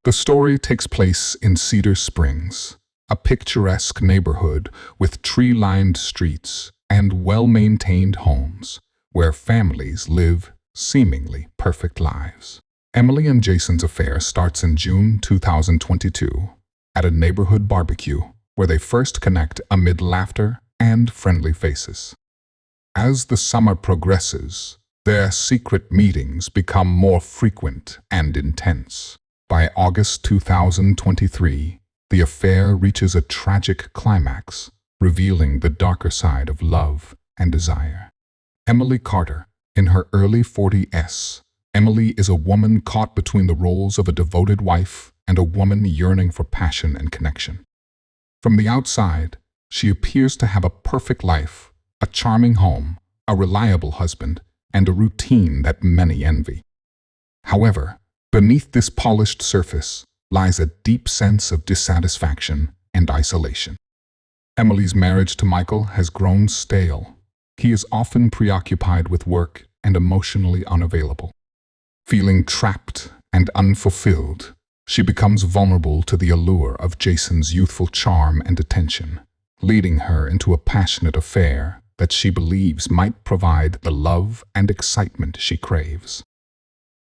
The story takes place in Cedar Springs, a picturesque neighborhood with tree-lined streets and well-maintained homes where families live seemingly perfect lives. Emily and Jason's affair starts in June 2022 at a neighborhood barbecue where they first connect amid laughter and friendly faces. As the summer progresses, their secret meetings become more frequent and intense. By August 2023, the affair reaches a tragic climax, revealing the darker side of love and desire. Emily Carter, in her early 40s, Emily is a woman caught between the roles of a devoted wife and a woman yearning for passion and connection. From the outside, she appears to have a perfect life, a charming home, a reliable husband, and a routine that many envy. However, beneath this polished surface lies a deep sense of dissatisfaction and isolation. Emily's marriage to Michael has grown stale. He is often preoccupied with work and emotionally unavailable. Feeling trapped and unfulfilled, she becomes vulnerable to the allure of Jason's youthful charm and attention, leading her into a passionate affair that she believes might provide the love and excitement she craves.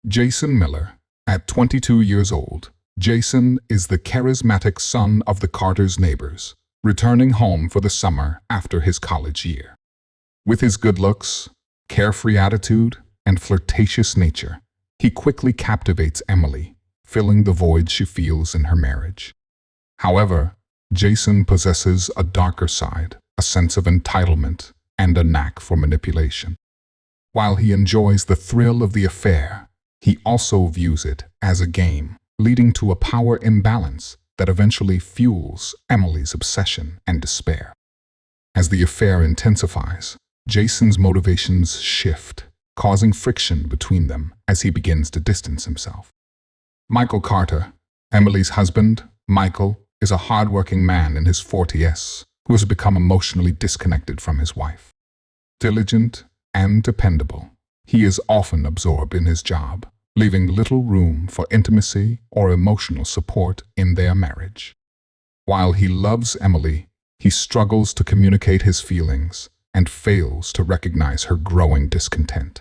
Jason Miller, at 22 years old, Jason is the charismatic son of the Carter's neighbors, returning home for the summer after his college year. With his good looks, carefree attitude, and flirtatious nature, he quickly captivates Emily, filling the void she feels in her marriage. However, Jason possesses a darker side, a sense of entitlement, and a knack for manipulation. While he enjoys the thrill of the affair, he also views it as a game, leading to a power imbalance that eventually fuels Emily's obsession and despair. As the affair intensifies, Jason's motivations shift, causing friction between them as he begins to distance himself. Michael Carter, Emily's husband, Michael, is a hard-working man in his 40s who has become emotionally disconnected from his wife. Diligent and dependable, he is often absorbed in his job, leaving little room for intimacy or emotional support in their marriage. While he loves Emily, he struggles to communicate his feelings and fails to recognize her growing discontent.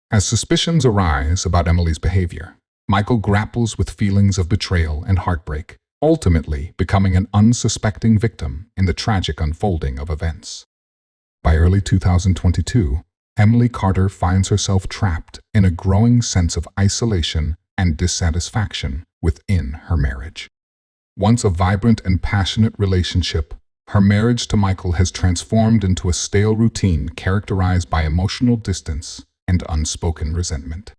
As suspicions arise about Emily's behavior, Michael grapples with feelings of betrayal and heartbreak, ultimately becoming an unsuspecting victim in the tragic unfolding of events. By early 2022, Emily Carter finds herself trapped in a growing sense of isolation and dissatisfaction within her marriage. Once a vibrant and passionate relationship, her marriage to Michael has transformed into a stale routine characterized by emotional distance and unspoken resentment.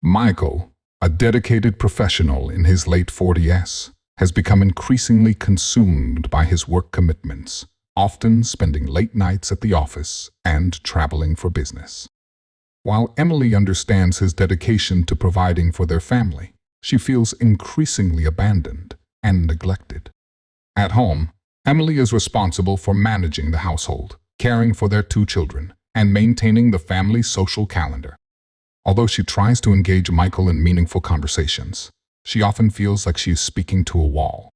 Michael, a dedicated professional in his late 40s, has become increasingly consumed by his work commitments, often spending late nights at the office and traveling for business. While Emily understands his dedication to providing for their family, she feels increasingly abandoned and neglected. At home, Emily is responsible for managing the household, caring for their 2 children, and maintaining the family's social calendar. Although she tries to engage Michael in meaningful conversations, she often feels like she is speaking to a wall.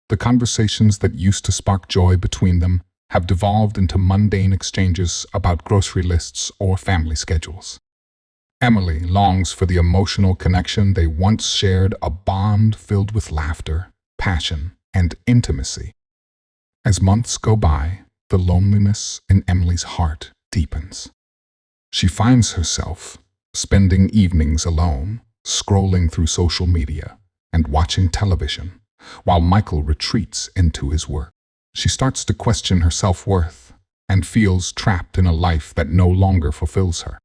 The conversations that used to spark joy between them have devolved into mundane exchanges about grocery lists or family schedules. Emily longs for the emotional connection they once shared, a bond filled with laughter, passion, and intimacy. As months go by, the loneliness in Emily's heart deepens. She finds herself spending evenings alone, scrolling through social media and watching television, while Michael retreats into his work. She starts to question her self-worth and feels trapped in a life that no longer fulfills her.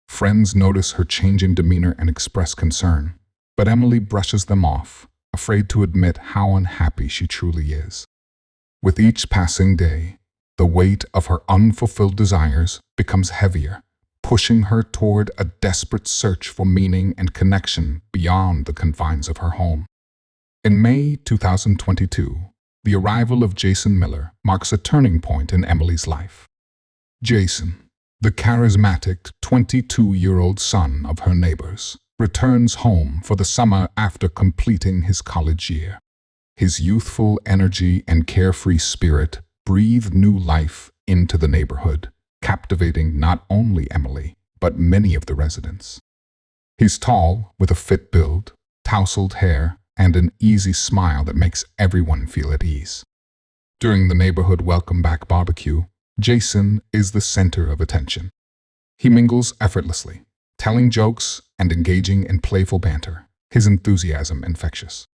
Friends notice her changing demeanor and express concern, but Emily brushes them off, afraid to admit how unhappy she truly is. With each passing day, the weight of her unfulfilled desires becomes heavier, pushing her toward a desperate search for meaning and connection beyond the confines of her home. In May 2022, the arrival of Jason Miller marks a turning point in Emily's life. Jason, the charismatic 22-year-old son of her neighbors, returns home for the summer after completing his college year. His youthful energy and carefree spirit breathe new life into the neighborhood, captivating not only Emily, but many of the residents. He's tall, with a fit build, tousled hair, and an easy smile that makes everyone feel at ease. During the neighborhood welcome back barbecue, Jason is the center of attention. He mingles effortlessly, telling jokes and engaging in playful banter, his enthusiasm infectious.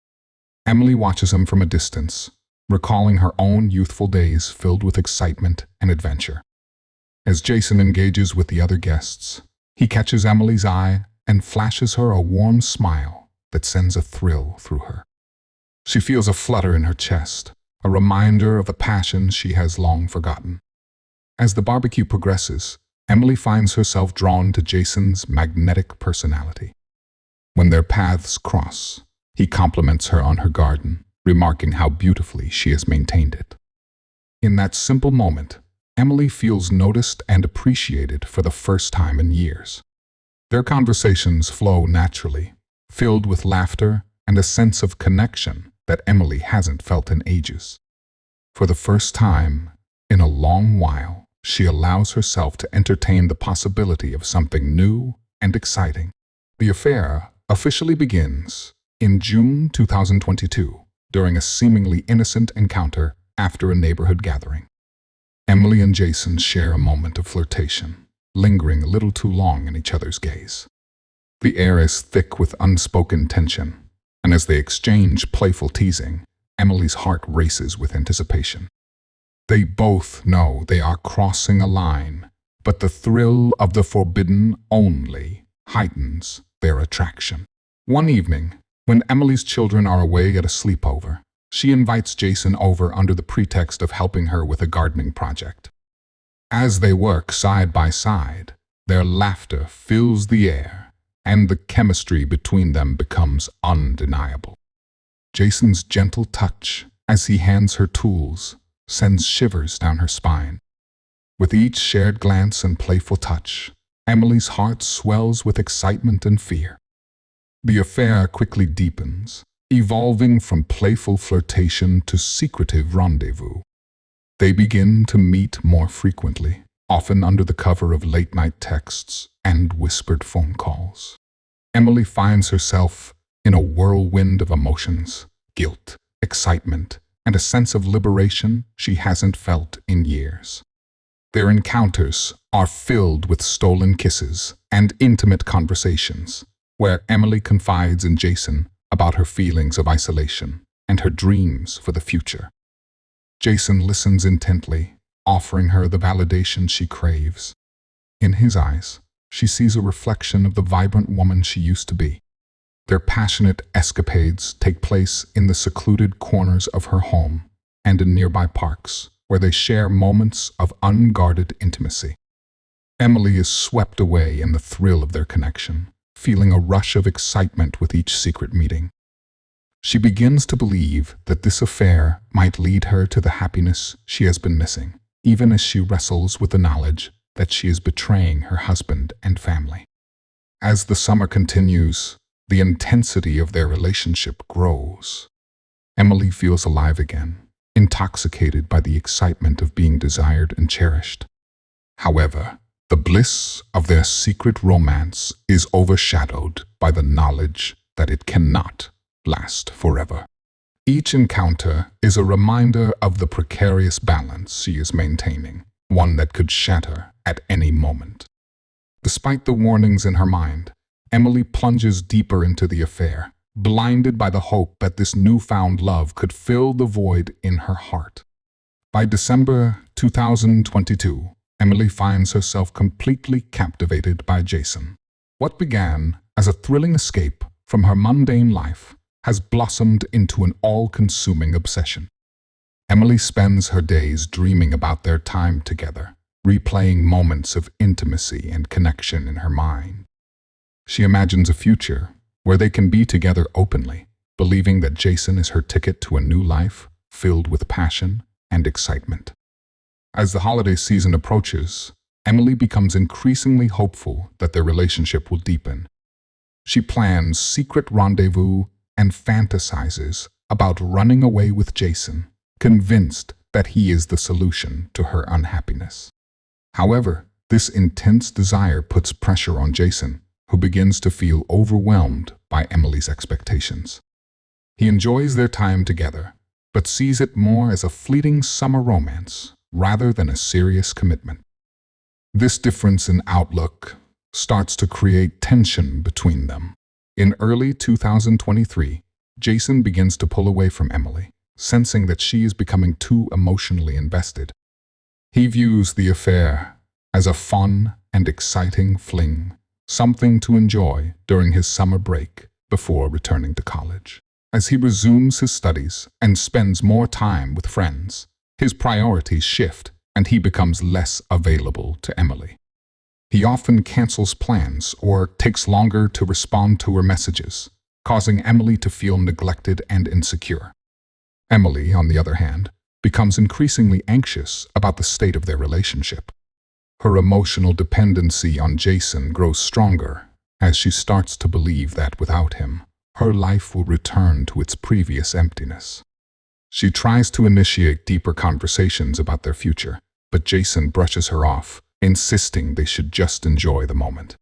Emily watches him from a distance, recalling her own youthful days filled with excitement and adventure. As Jason engages with the other guests, he catches Emily's eye and flashes her a warm smile that sends a thrill through her. She feels a flutter in her chest, a reminder of the passion she has long forgotten. As the barbecue progresses, Emily finds herself drawn to Jason's magnetic personality. When their paths cross, he compliments her on her garden, remarking how beautifully she has maintained it. In that simple moment, Emily feels noticed and appreciated for the first time in years. Their conversations flow naturally, filled with laughter and a sense of connection that Emily hasn't felt in ages. For the first time in a long while, she allows herself to entertain the possibility of something new and exciting. The affair officially begins in June 2022, during a seemingly innocent encounter after a neighborhood gathering. Emily and Jason share a moment of flirtation, lingering a little too long in each other's gaze. The air is thick with unspoken tension, and as they exchange playful teasing, Emily's heart races with anticipation. They both know they are crossing a line, but the thrill of the forbidden only heightens their attraction. One evening, when Emily's children are away at a sleepover, she invites Jason over under the pretext of helping her with a gardening project. As they work side by side, their laughter fills the air, and the chemistry between them becomes undeniable. Jason's gentle touch, as he hands her tools, sends shivers down her spine. With each shared glance and playful touch, Emily's heart swells with excitement and fear. The affair quickly deepens, evolving from playful flirtation to secretive rendezvous. They begin to meet more frequently, often under the cover of late-night texts and whispered phone calls. Emily finds herself in a whirlwind of emotions, guilt, excitement, and a sense of liberation she hasn't felt in years. Their encounters are filled with stolen kisses and intimate conversations, where Emily confides in Jason about her feelings of isolation and her dreams for the future. Jason listens intently, offering her the validation she craves. In his eyes, she sees a reflection of the vibrant woman she used to be. Their passionate escapades take place in the secluded corners of her home and in nearby parks, where they share moments of unguarded intimacy. Emily is swept away in the thrill of their connection, feeling a rush of excitement with each secret meeting. She begins to believe that this affair might lead her to the happiness she has been missing, even as she wrestles with the knowledge that she is betraying her husband and family. As the summer continues, the intensity of their relationship grows. Emily feels alive again, intoxicated by the excitement of being desired and cherished. However, the bliss of their secret romance is overshadowed by the knowledge that it cannot last forever. Each encounter is a reminder of the precarious balance she is maintaining, one that could shatter at any moment. Despite the warnings in her mind, Emily plunges deeper into the affair, blinded by the hope that this newfound love could fill the void in her heart. By December 2022, Emily finds herself completely captivated by Jason. What began as a thrilling escape from her mundane life has blossomed into an all-consuming obsession. Emily spends her days dreaming about their time together, replaying moments of intimacy and connection in her mind. She imagines a future where they can be together openly, believing that Jason is her ticket to a new life filled with passion and excitement. As the holiday season approaches, Emily becomes increasingly hopeful that their relationship will deepen. She plans secret rendezvous and fantasizes about running away with Jason, convinced that he is the solution to her unhappiness. However, this intense desire puts pressure on Jason, who begins to feel overwhelmed by Emily's expectations. He enjoys their time together, but sees it more as a fleeting summer romance rather than a serious commitment. This difference in outlook starts to create tension between them. In early 2023, Jason begins to pull away from Emily, sensing that she is becoming too emotionally invested. He views the affair as a fun and exciting fling, something to enjoy during his summer break before returning to college. As he resumes his studies and spends more time with friends, his priorities shift and he becomes less available to Emily. He often cancels plans or takes longer to respond to her messages, causing Emily to feel neglected and insecure. Emily, on the other hand, becomes increasingly anxious about the state of their relationship. Her emotional dependency on Jason grows stronger as she starts to believe that without him, her life will return to its previous emptiness. She tries to initiate deeper conversations about their future, but Jason brushes her off, insisting they should just enjoy the moment.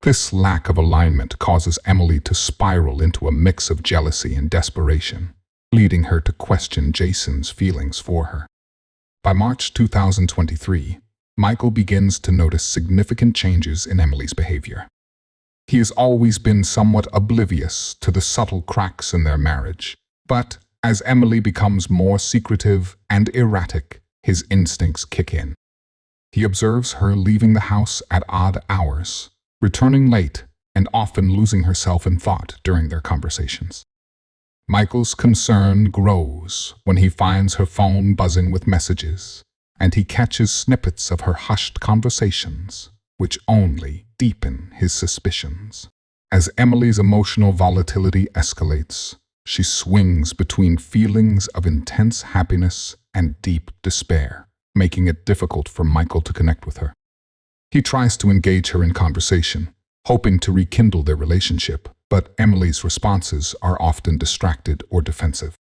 This lack of alignment causes Emily to spiral into a mix of jealousy and desperation, leading her to question Jason's feelings for her. By March 2023, Michael begins to notice significant changes in Emily's behavior. He has always been somewhat oblivious to the subtle cracks in their marriage, but as Emily becomes more secretive and erratic, his instincts kick in. He observes her leaving the house at odd hours, returning late, and often losing herself in thought during their conversations. Michael's concern grows when he finds her phone buzzing with messages, and he catches snippets of her hushed conversations, which only deepen his suspicions. As Emily's emotional volatility escalates, she swings between feelings of intense happiness and deep despair, making it difficult for Michael to connect with her. He tries to engage her in conversation, hoping to rekindle their relationship, but Emily's responses are often distracted or defensive.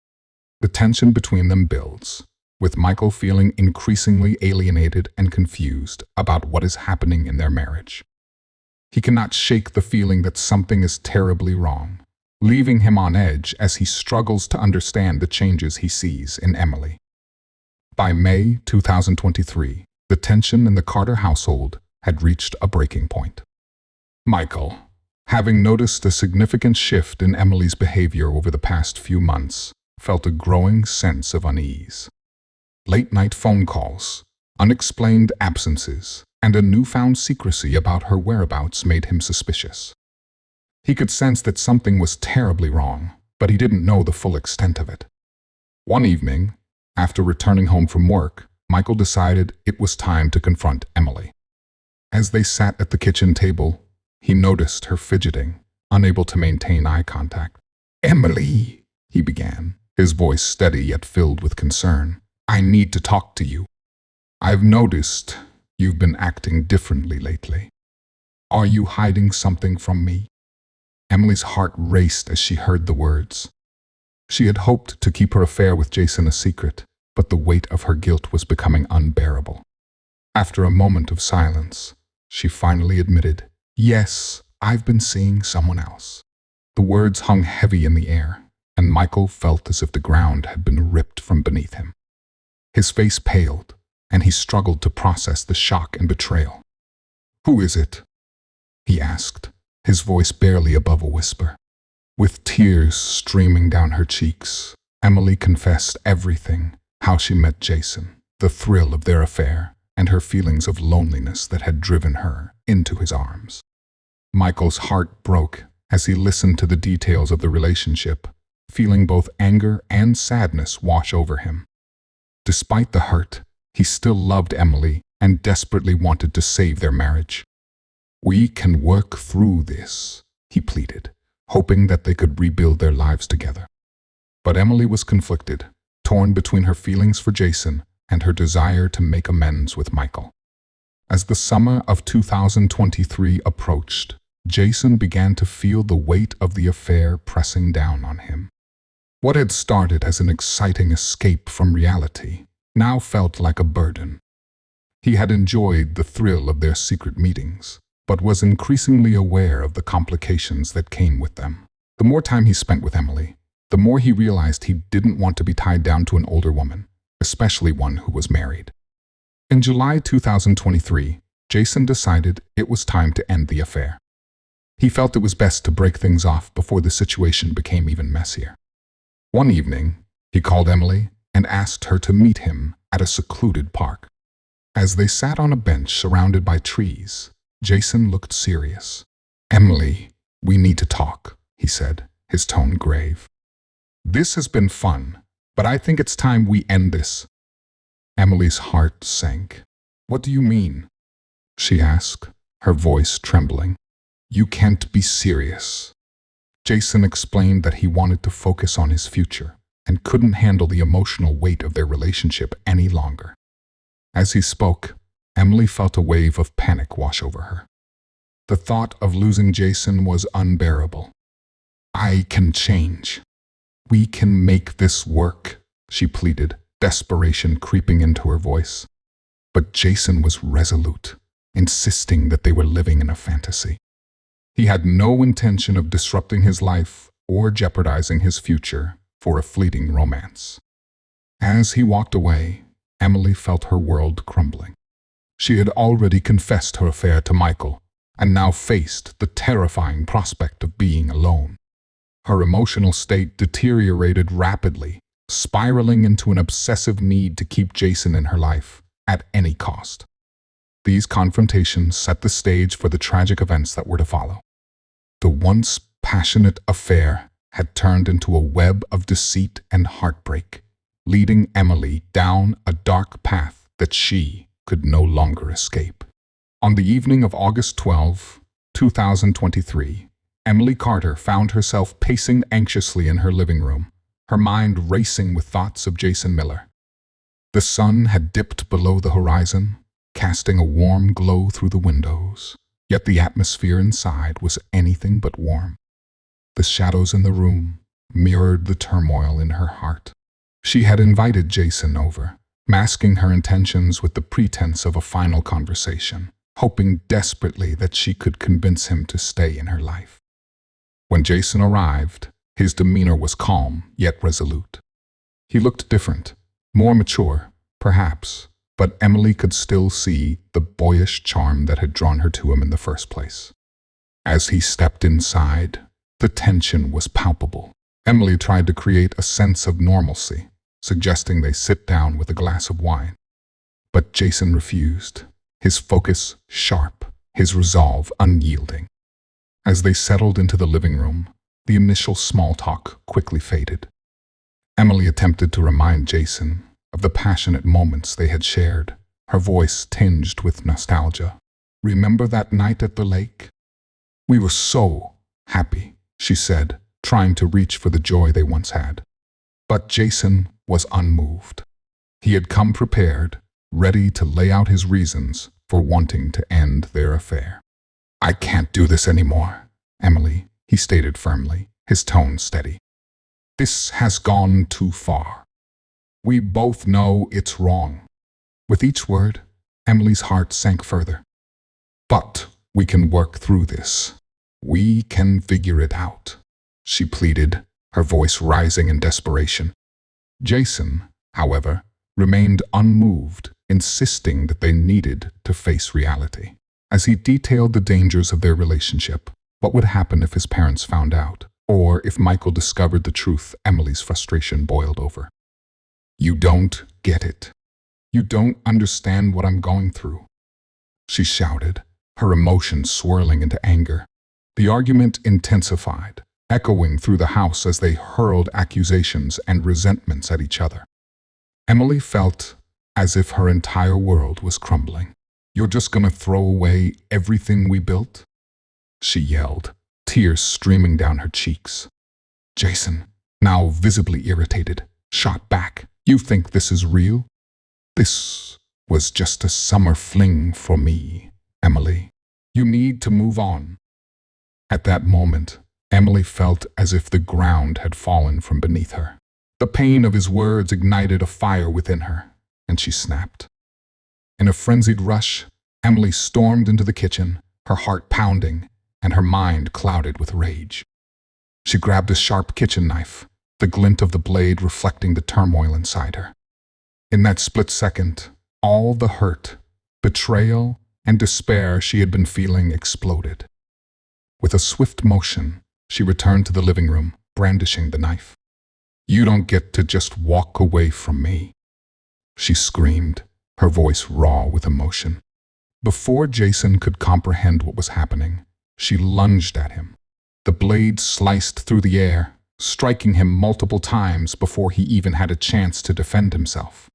The tension between them builds, with Michael feeling increasingly alienated and confused about what is happening in their marriage. He cannot shake the feeling that something is terribly wrong, leaving him on edge as he struggles to understand the changes he sees in Emily. By May 2023, the tension in the Carter household had reached a breaking point. Michael, having noticed a significant shift in Emily's behavior over the past few months, felt a growing sense of unease. Late-night phone calls, unexplained absences, and a newfound secrecy about her whereabouts made him suspicious. He could sense that something was terribly wrong, but he didn't know the full extent of it. One evening, after returning home from work, Michael decided it was time to confront Emily. As they sat at the kitchen table, he noticed her fidgeting, unable to maintain eye contact. "Emily," he began, his voice steady yet filled with concern, "I need to talk to you. I've noticed you've been acting differently lately. Are you hiding something from me?" Emily's heart raced as she heard the words. She had hoped to keep her affair with Jason a secret, but the weight of her guilt was becoming unbearable. After a moment of silence, she finally admitted, "Yes, I've been seeing someone else." The words hung heavy in the air, and Michael felt as if the ground had been ripped from beneath him. His face paled, and he struggled to process the shock and betrayal. "Who is it?" he asked, his voice barely above a whisper. With tears streaming down her cheeks, Emily confessed everything: how she met Jason, the thrill of their affair, and her feelings of loneliness that had driven her into his arms. Michael's heart broke as he listened to the details of the relationship, feeling both anger and sadness wash over him. Despite the hurt, he still loved Emily and desperately wanted to save their marriage. "We can work through this," he pleaded, hoping that they could rebuild their lives together. But Emily was conflicted, torn between her feelings for Jason and her desire to make amends with Michael. As the summer of 2023 approached, Jason began to feel the weight of the affair pressing down on him. What had started as an exciting escape from reality now felt like a burden. He had enjoyed the thrill of their secret meetings, but was increasingly aware of the complications that came with them. The more time he spent with Emily, the more he realized he didn't want to be tied down to an older woman, especially one who was married. In July 2023, Jason decided it was time to end the affair. He felt it was best to break things off before the situation became even messier. One evening, he called Emily and asked her to meet him at a secluded park. As they sat on a bench surrounded by trees, Jason looked serious. "Emily, we need to talk," he said, his tone grave. "This has been fun, but I think it's time we end this." Emily's heart sank. "What do you mean?" she asked, her voice trembling. "You can't be serious." Jason explained that he wanted to focus on his future and couldn't handle the emotional weight of their relationship any longer. As he spoke, Emily felt a wave of panic wash over her. The thought of losing Jason was unbearable. "I can change. We can make this work," she pleaded, desperation creeping into her voice. But Jason was resolute, insisting that they were living in a fantasy. He had no intention of disrupting his life or jeopardizing his future for a fleeting romance. As he walked away, Emily felt her world crumbling. She had already confessed her affair to Michael and now faced the terrifying prospect of being alone. Her emotional state deteriorated rapidly, spiraling into an obsessive need to keep Jason in her life at any cost. These confrontations set the stage for the tragic events that were to follow. The once passionate affair had turned into a web of deceit and heartbreak, leading Emily down a dark path that she could no longer escape. On the evening of August 12, 2023, Emily Carter found herself pacing anxiously in her living room, her mind racing with thoughts of Jason Miller. The sun had dipped below the horizon, casting a warm glow through the windows, yet the atmosphere inside was anything but warm. The shadows in the room mirrored the turmoil in her heart. She had invited Jason over, masking her intentions with the pretense of a final conversation, hoping desperately that she could convince him to stay in her life. When Jason arrived, his demeanor was calm yet resolute. He looked different, more mature, perhaps, but Emily could still see the boyish charm that had drawn her to him in the first place. As he stepped inside, the tension was palpable. Emily tried to create a sense of normalcy, suggesting they sit down with a glass of wine. But Jason refused, his focus sharp, his resolve unyielding. As they settled into the living room, the initial small talk quickly faded. Emily attempted to remind Jason of the passionate moments they had shared, her voice tinged with nostalgia. "Remember that night at the lake? We were so happy," she said, trying to reach for the joy they once had. But Jason was unmoved. He had come prepared, ready to lay out his reasons for wanting to end their affair. "I can't do this anymore, Emily," he stated firmly, his tone steady. "This has gone too far. We both know it's wrong." With each word, Emily's heart sank further. "But we can work through this. We can figure it out," she pleaded, her voice rising in desperation. Jason, however, remained unmoved, insisting that they needed to face reality. As he detailed the dangers of their relationship, what would happen if his parents found out, or if Michael discovered the truth, Emily's frustration boiled over. "You don't get it. You don't understand what I'm going through," she shouted, her emotions swirling into anger. The argument intensified, echoing through the house as they hurled accusations and resentments at each other. Emily felt as if her entire world was crumbling. "You're just gonna throw away everything we built?" she yelled, tears streaming down her cheeks. Jason, now visibly irritated, shot back. "You think this is real? This was just a summer fling for me, Emily. You need to move on." At that moment, Emily felt as if the ground had fallen from beneath her. The pain of his words ignited a fire within her, and she snapped. In a frenzied rush, Emily stormed into the kitchen, her heart pounding and her mind clouded with rage. She grabbed a sharp kitchen knife, the glint of the blade reflecting the turmoil inside her. In that split second, all the hurt, betrayal, and despair she had been feeling exploded. With a swift motion, she returned to the living room, brandishing the knife. "You don't get to just walk away from me," she screamed, her voice raw with emotion. Before Jason could comprehend what was happening, she lunged at him. The blade sliced through the air, striking him multiple times before he even had a chance to defend himself.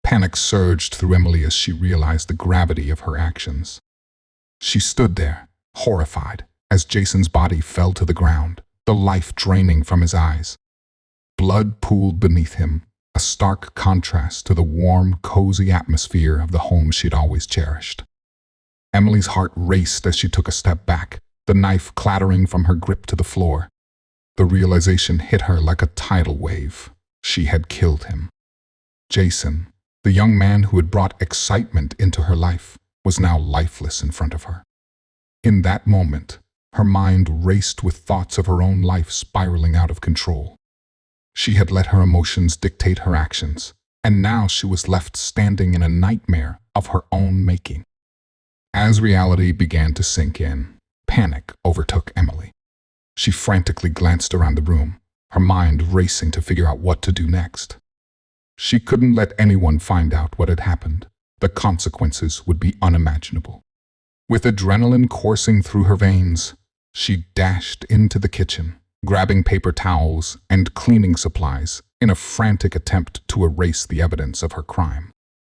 Panic surged through Emily as she realized the gravity of her actions. She stood there, horrified, as Jason's body fell to the ground, the life draining from his eyes. Blood pooled beneath him, a stark contrast to the warm, cozy atmosphere of the home she'd always cherished. Emily's heart raced as she took a step back, the knife clattering from her grip to the floor. The realization hit her like a tidal wave. She had killed him. Jason, the young man who had brought excitement into her life, was now lifeless in front of her. In that moment, her mind raced with thoughts of her own life spiraling out of control. She had let her emotions dictate her actions, and now she was left standing in a nightmare of her own making. As reality began to sink in, panic overtook Emily. She frantically glanced around the room, her mind racing to figure out what to do next. She couldn't let anyone find out what had happened. The consequences would be unimaginable. With adrenaline coursing through her veins, she dashed into the kitchen, grabbing paper towels and cleaning supplies in a frantic attempt to erase the evidence of her crime.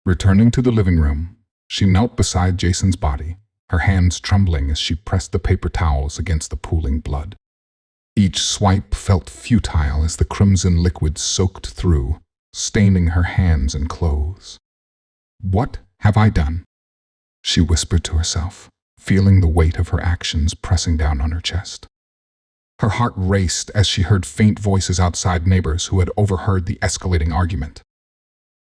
Returning to the living room, she knelt beside Jason's body, her hands trembling as she pressed the paper towels against the pooling blood. Each swipe felt futile as the crimson liquid soaked through, staining her hands and clothes. "What have I done?" she whispered to herself, feeling the weight of her actions pressing down on her chest. Her heart raced as she heard faint voices outside neighbors who had overheard the escalating argument.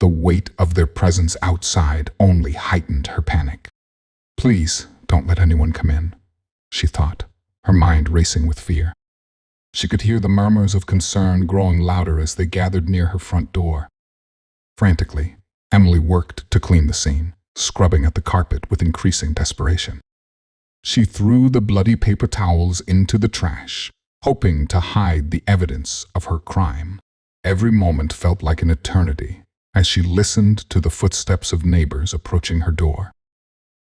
The weight of their presence outside only heightened her panic. "Please, don't let anyone come in," she thought, her mind racing with fear. She could hear the murmurs of concern growing louder as they gathered near her front door. Frantically, Emily worked to clean the scene, scrubbing at the carpet with increasing desperation. She threw the bloody paper towels into the trash, hoping to hide the evidence of her crime. Every moment felt like an eternity as she listened to the footsteps of neighbors approaching her door.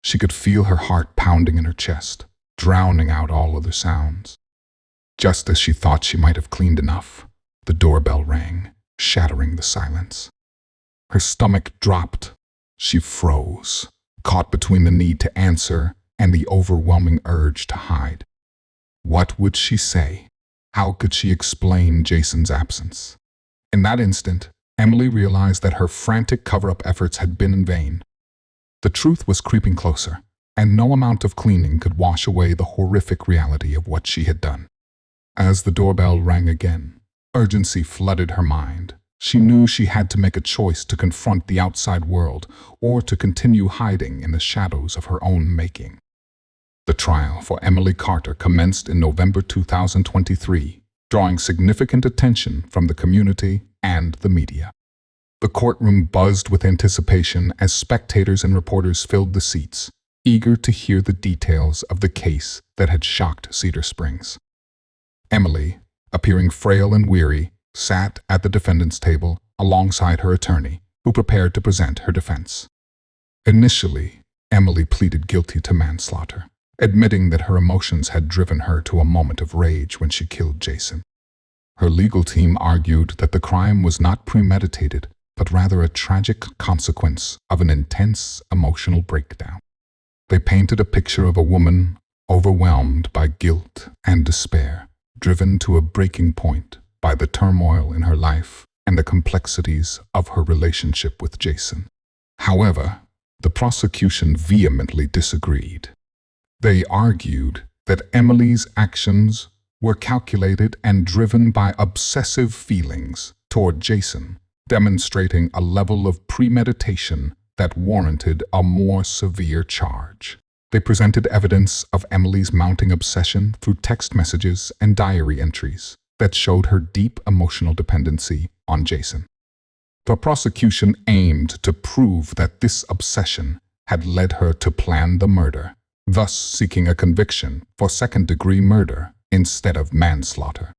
She could feel her heart pounding in her chest, drowning out all other sounds. Just as she thought she might have cleaned enough, the doorbell rang, shattering the silence. Her stomach dropped. She froze, caught between the need to answer and the overwhelming urge to hide. What would she say? How could she explain Jason's absence? In that instant, Emily realized that her frantic cover-up efforts had been in vain. The truth was creeping closer, and no amount of cleaning could wash away the horrific reality of what she had done. As the doorbell rang again, urgency flooded her mind. She knew she had to make a choice to confront the outside world or to continue hiding in the shadows of her own making. The trial for Emily Carter commenced in November 2023, drawing significant attention from the community and the media. The courtroom buzzed with anticipation as spectators and reporters filled the seats, eager to hear the details of the case that had shocked Cedar Springs. Emily, appearing frail and weary, sat at the defendant's table alongside her attorney, who prepared to present her defense. Initially, Emily pleaded guilty to manslaughter, admitting that her emotions had driven her to a moment of rage when she killed Jason. Her legal team argued that the crime was not premeditated, but rather a tragic consequence of an intense emotional breakdown. They painted a picture of a woman overwhelmed by guilt and despair, driven to a breaking point by the turmoil in her life and the complexities of her relationship with Jason. However, the prosecution vehemently disagreed. They argued that Emily's actions were calculated and driven by obsessive feelings toward Jason, demonstrating a level of premeditation that warranted a more severe charge. They presented evidence of Emily's mounting obsession through text messages and diary entries that showed her deep emotional dependency on Jason. The prosecution aimed to prove that this obsession had led her to plan the murder, thus seeking a conviction for second-degree murder instead of manslaughter.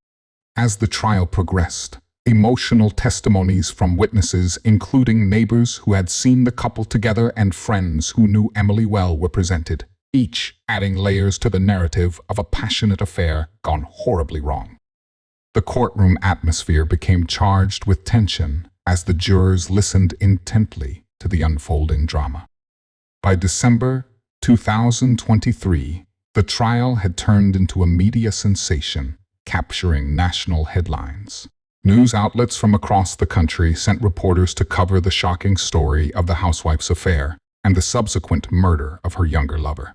As the trial progressed, emotional testimonies from witnesses, including neighbors who had seen the couple together and friends who knew Emily well, were presented, each adding layers to the narrative of a passionate affair gone horribly wrong. The courtroom atmosphere became charged with tension as the jurors listened intently to the unfolding drama. By December 2023, the trial had turned into a media sensation, capturing national headlines. News outlets from across the country sent reporters to cover the shocking story of the housewife's affair and the subsequent murder of her younger lover.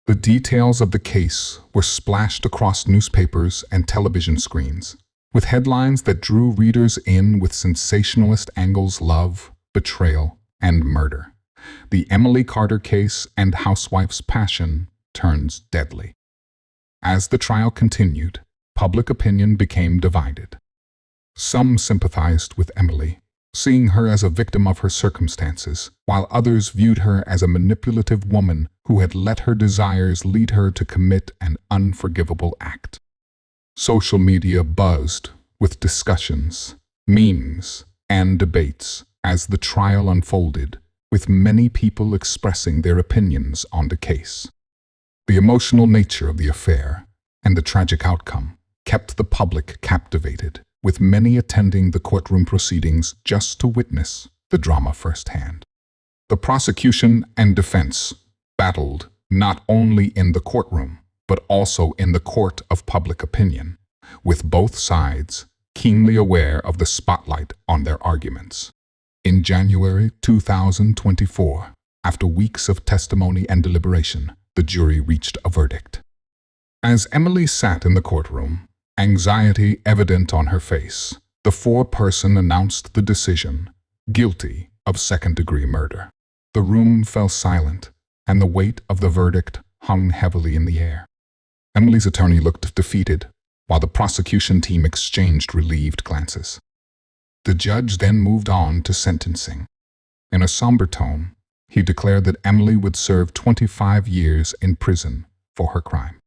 The details of the case were splashed across newspapers and television screens, with headlines that drew readers in with sensationalist angles: love, betrayal, and murder. The Emily Carter case and housewife's passion turns deadly. As the trial continued, public opinion became divided. Some sympathized with Emily, seeing her as a victim of her circumstances, while others viewed her as a manipulative woman who had let her desires lead her to commit an unforgivable act. Social media buzzed with discussions, memes, and debates as the trial unfolded, with many people expressing their opinions on the case. The emotional nature of the affair and the tragic outcome kept the public captivated, with many attending the courtroom proceedings just to witness the drama firsthand. The prosecution and defense battled not only in the courtroom, but also in the court of public opinion, with both sides keenly aware of the spotlight on their arguments. In January 2024, after weeks of testimony and deliberation, the jury reached a verdict. As Emily sat in the courtroom, anxiety evident on her face, the foreperson announced the decision: guilty of second-degree murder. The room fell silent, and the weight of the verdict hung heavily in the air. Emily's attorney looked defeated, while the prosecution team exchanged relieved glances. The judge then moved on to sentencing. In a somber tone, he declared that Emily would serve 25 years in prison for her crime.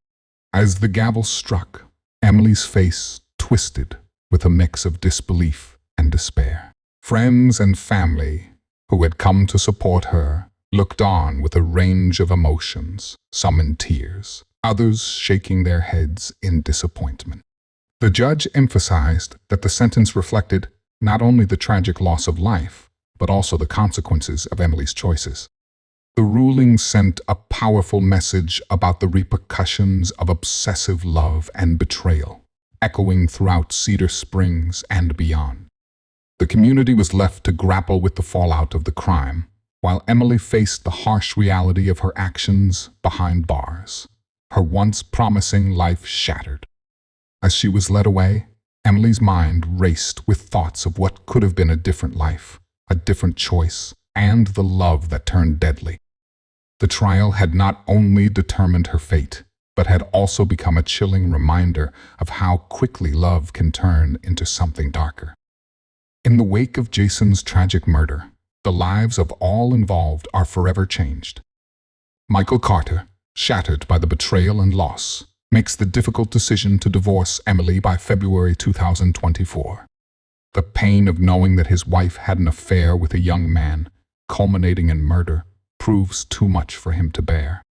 As the gavel struck, Emily's face twisted with a mix of disbelief and despair. Friends and family who had come to support her looked on with a range of emotions, some in tears, others shaking their heads in disappointment. The judge emphasized that the sentence reflected not only the tragic loss of life, but also the consequences of Emily's choices. The ruling sent a powerful message about the repercussions of obsessive love and betrayal, echoing throughout Cedar Springs and beyond. The community was left to grapple with the fallout of the crime, while Emily faced the harsh reality of her actions behind bars, her once promising life shattered. As she was led away, Emily's mind raced with thoughts of what could have been a different life, a different choice, and the love that turned deadly. The trial had not only determined her fate, but had also become a chilling reminder of how quickly love can turn into something darker. In the wake of Jason's tragic murder, the lives of all involved are forever changed. Michael Carter, shattered by the betrayal and loss, makes the difficult decision to divorce Emily by February 2024. The pain of knowing that his wife had an affair with a young man, culminating in murder, proves too much for him to bear.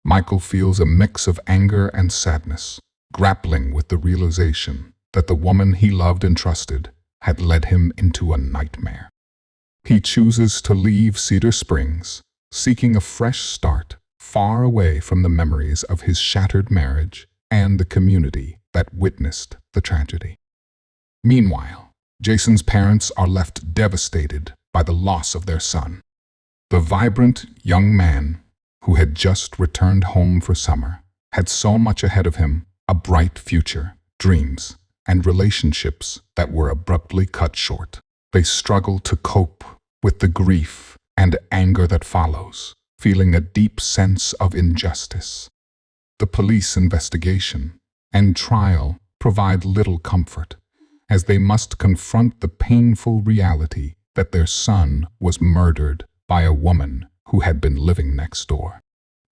Michael feels a mix of anger and sadness, grappling with the realization that the woman he loved and trusted had led him into a nightmare. He chooses to leave Cedar Springs, seeking a fresh start, far away from the memories of his shattered marriage and the community that witnessed the tragedy. Meanwhile, Jason's parents are left devastated by the loss of their son. The vibrant young man, who had just returned home for summer, had so much ahead of him, a bright future, dreams, and relationships that were abruptly cut short. They struggled to cope with the grief and anger that follows, feeling a deep sense of injustice. The police investigation and trial provide little comfort, as they must confront the painful reality that their son was murdered by a woman who had been living next door.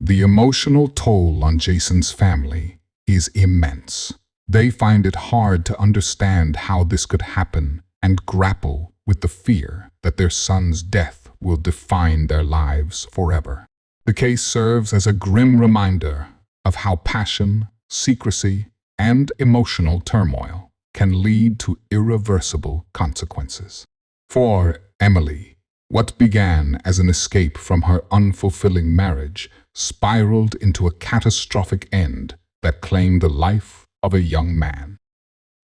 The emotional toll on Jason's family is immense. They find it hard to understand how this could happen and grapple with the fear that their son's death will define their lives forever. The case serves as a grim reminder of how passion, secrecy, and emotional turmoil can lead to irreversible consequences. For Emily, what began as an escape from her unfulfilling marriage spiraled into a catastrophic end that claimed the life of a young man.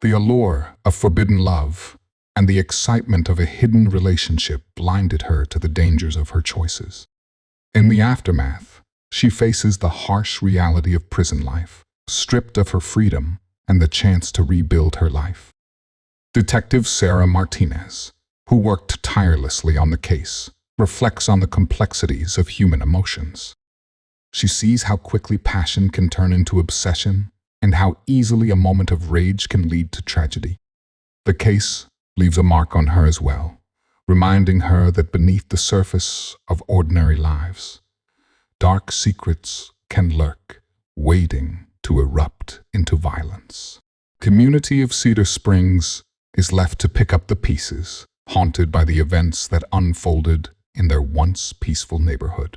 The allure of forbidden love and the excitement of a hidden relationship blinded her to the dangers of her choices. In the aftermath, she faces the harsh reality of prison life, stripped of her freedom and the chance to rebuild her life. Detective Sarah Martinez, who worked tirelessly on the case, reflects on the complexities of human emotions. She sees how quickly passion can turn into obsession and how easily a moment of rage can lead to tragedy. The case leaves a mark on her as well, reminding her that beneath the surface of ordinary lives, dark secrets can lurk, waiting to erupt into violence. The community of Cedar Springs is left to pick up the pieces, haunted by the events that unfolded in their once peaceful neighborhood.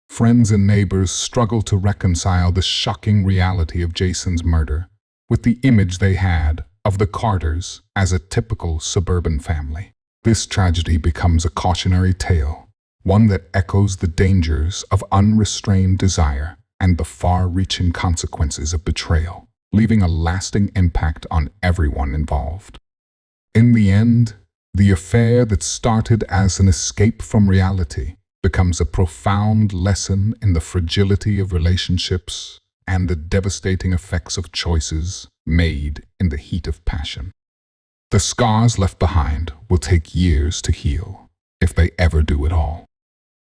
Friends and neighbors struggle to reconcile the shocking reality of Jason's murder with the image they had of the Carters as a typical suburban family. This tragedy becomes a cautionary tale, one that echoes the dangers of unrestrained desire and the far-reaching consequences of betrayal, leaving a lasting impact on everyone involved. In the end, the affair that started as an escape from reality becomes a profound lesson in the fragility of relationships and the devastating effects of choices made in the heat of passion. The scars left behind will take years to heal, if they ever do at all.